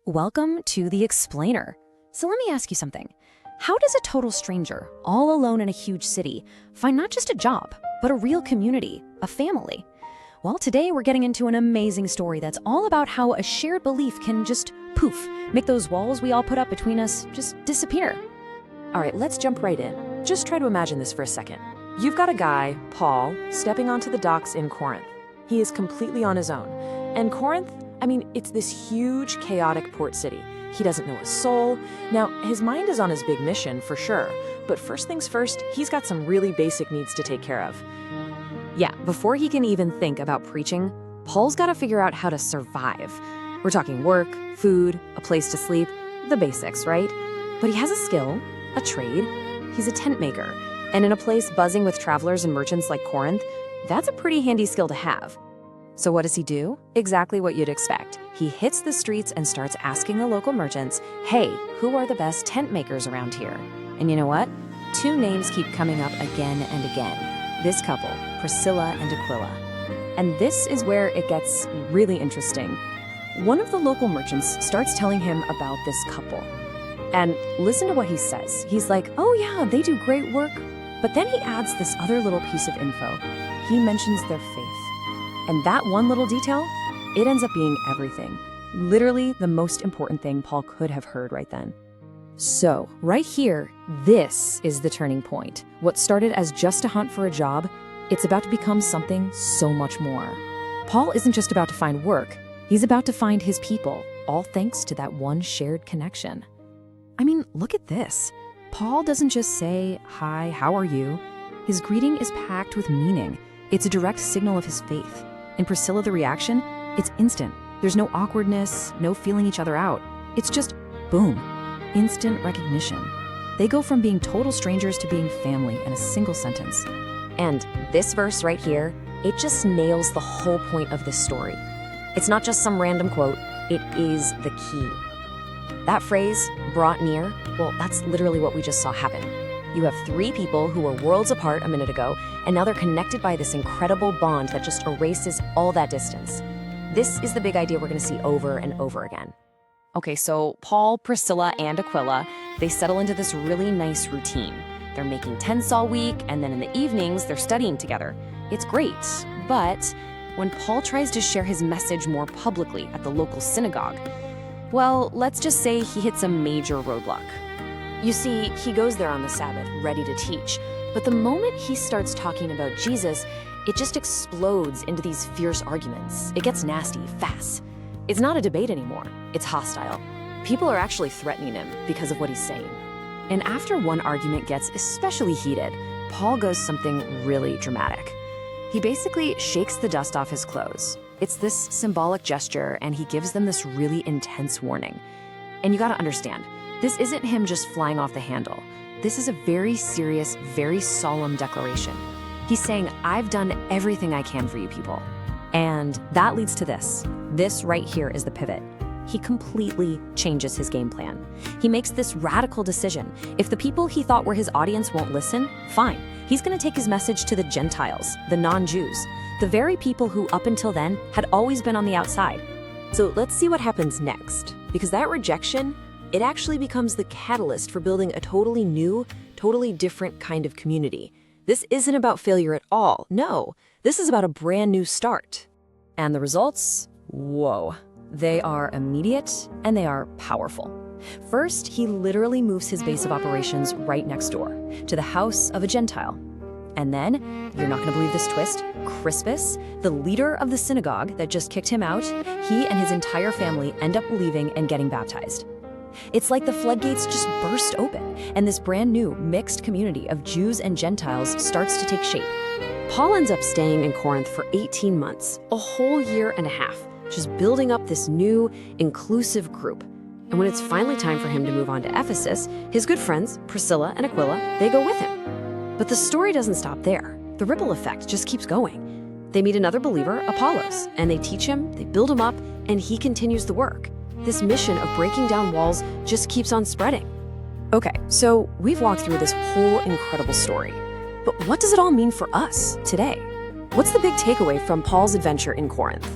Welcome to The Explainer. So let me ask you something. How does a total stranger, all alone in a huge city, find not just a job, but a real community, a family? Well, today we're getting into an amazing story that's all about how a shared belief can just poof, make those walls we all put up between us just disappear. All right, let's jump right in. Just try to imagine this for a second. You've got a guy, Paul, stepping onto the docks in Corinth. He is completely on his own. And Corinth, it's this huge, chaotic port city. He doesn't know a soul. Now, his mind is on his big mission, for sure. But first things first, he's got some really basic needs to take care of. Yeah, before he can even think about preaching, Paul's got to figure out how to survive. We're talking work, food, a place to sleep, the basics, right? But he has a skill, a trade. He's a tent maker. And in a place buzzing with travelers and merchants like Corinth, that's a pretty handy skill to have. So what does he do? Exactly what you'd expect. He hits the streets and starts asking the local merchants, hey, who are the best tent makers around here? And you know what? Two names keep coming up again and again. This couple, Priscilla and Aquila. And this is where it gets really interesting. One of the local merchants starts telling him about this couple. And listen to what he says. He's like, oh yeah, they do great work. But then he adds this other little piece of info. He mentions their faith. And that one little detail, it ends up being everything. Literally the most important thing Paul could have heard right then. So, right here, this is the turning point. What started as just a hunt for a job, it's about to become something so much more. Paul isn't just about to find work, he's about to find his people, all thanks to that one shared connection. Look at this. Paul doesn't just say, hi, how are you? His greeting is packed with meaning. It's a direct signal of his faith. In Priscilla, the reaction, it's instant. There's no awkwardness, no feeling each other out. It's just, boom, instant recognition. They go from being total strangers to being family in a single sentence. And this verse right here, it just nails the whole point of this story. It's not just some random quote, it is the key. That phrase, brought near, well, that's literally what we just saw happen. You have three people who were worlds apart a minute ago, and now they're connected by this incredible bond that just erases all that distance. This is the big idea we're going to see over and over again. Okay, so Paul, Priscilla, and Aquila, they settle into this really nice routine. They're making tents all week, and then in the evenings, they're studying together. It's great, but when Paul tries to share his message more publicly at the local synagogue, well, let's just say he hits a major roadblock. You see, he goes there on the Sabbath, ready to teach, but the moment he starts talking about Jesus, it just explodes into these fierce arguments. It gets nasty, fast. It's not a debate anymore, it's hostile. People are actually threatening him because of what he's saying. And after one argument gets especially heated, Paul goes something really dramatic. He basically shakes the dust off his clothes. It's this symbolic gesture, and he gives them this really intense warning. And you gotta understand, this isn't him just flying off the handle. This is a very serious, very solemn declaration. He's saying, I've done everything I can for you people. And that leads to this. This right here is the pivot. He completely changes his game plan. He makes this radical decision. If the people he thought were his audience won't listen, fine. He's gonna take his message to the Gentiles, the non-Jews, the very people who up until then had always been on the outside. So let's see what happens next, because that rejection, it actually becomes the catalyst for building a totally new, totally different kind of community. This isn't about failure at all. No, this is about a brand new start. And the results? Whoa. They are immediate and they are powerful. First, he literally moves his base of operations right next door to the house of a Gentile. And then, you're not going to believe this twist, Crispus, the leader of the synagogue that just kicked him out, he and his entire family end up believing and getting baptized. It's like the floodgates just burst open, and this brand new, mixed community of Jews and Gentiles starts to take shape. Paul ends up staying in Corinth for 18 months, a whole year and a half, just building up this new, inclusive group. And when it's finally time for him to move on to Ephesus, his good friends, Priscilla and Aquila, they go with him. But the story doesn't stop there. The ripple effect just keeps going. They meet another believer, Apollos, and they teach him, they build him up, and he continues the work. This mission of breaking down walls just keeps on spreading. Okay, so we've walked through this whole incredible story. But what does it all mean for us today? What's the big takeaway from Paul's adventure in Corinth?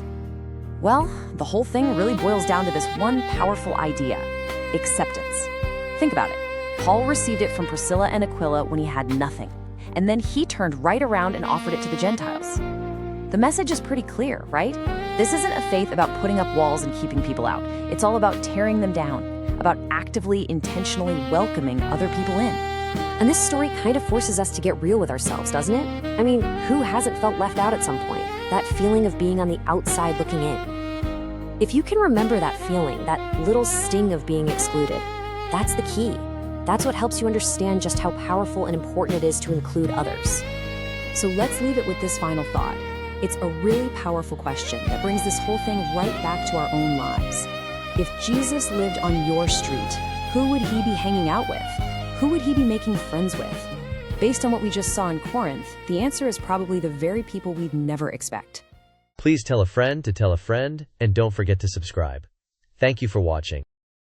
Well, the whole thing really boils down to this one powerful idea: acceptance. Think about it. Paul received it from Priscilla and Aquila when he had nothing, and then he turned right around and offered it to the Gentiles. The message is pretty clear, right? This isn't a faith about putting up walls and keeping people out. It's all about tearing them down, about actively, intentionally welcoming other people in. And this story kind of forces us to get real with ourselves, doesn't it? I mean, who hasn't felt left out at some point? That feeling of being on the outside looking in. If you can remember that feeling, that little sting of being excluded, that's the key. That's what helps you understand just how powerful and important it is to include others. So let's leave it with this final thought. It's a really powerful question that brings this whole thing right back to our own lives. If Jesus lived on your street, who would he be hanging out with? Who would he be making friends with? Based on what we just saw in Corinth, the answer is probably the very people we'd never expect. Please tell a friend to tell a friend, and don't forget to subscribe. Thank you for watching.